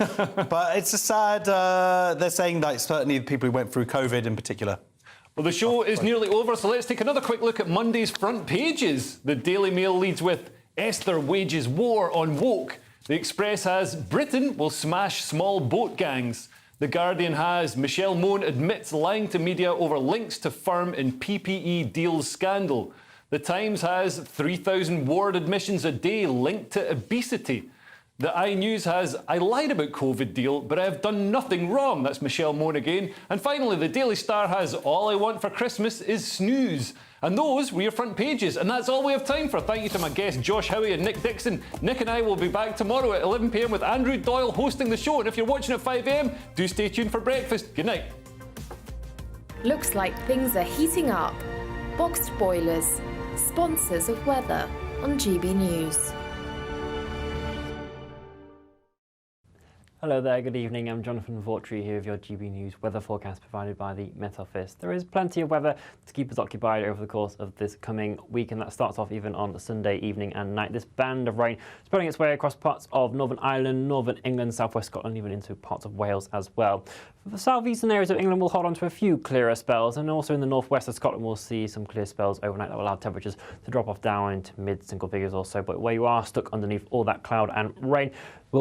But it's a sad... they're saying that certainly the people who went through COVID in particular. Well, the show is nearly over, so let's take another quick look at Monday's front pages. The Daily Mail leads with Esther wages war on woke. The Express has Britain will smash small boat gangs. The Guardian has Michelle Mone admits lying to media over links to firm in PPE deals scandal. The Times has 3,000 ward admissions a day linked to obesity. The iNews has I lied about COVID deal, but I have done nothing wrong. That's Michelle Mone again. And finally, the Daily Star has all I want for Christmas is snooze. And those were your front pages. And that's all we have time for. Thank you to my guests, Josh Howie and Nick Dixon. Nick and I will be back tomorrow at 11 p.m. with Andrew Doyle hosting the show. And if you're watching at 5 a.m, do stay tuned for breakfast. Good night. Looks like things are heating up. Boxed boilers, sponsors of weather on GB News. Hello there, good evening. I'm Jonathan Vautry here with your GB News weather forecast provided by the Met Office. There is plenty of weather to keep us occupied over the course of this coming week, and that starts off even on Sunday evening and night. This band of rain spreading its way across parts of Northern Ireland, Northern England, southwest Scotland, even into parts of Wales as well. The southeastern areas of England will hold on to a few clearer spells, and also in the northwest of Scotland we'll see some clear spells overnight that will allow temperatures to drop off down into mid-single figures or so. But where you are stuck underneath all that cloud and rain,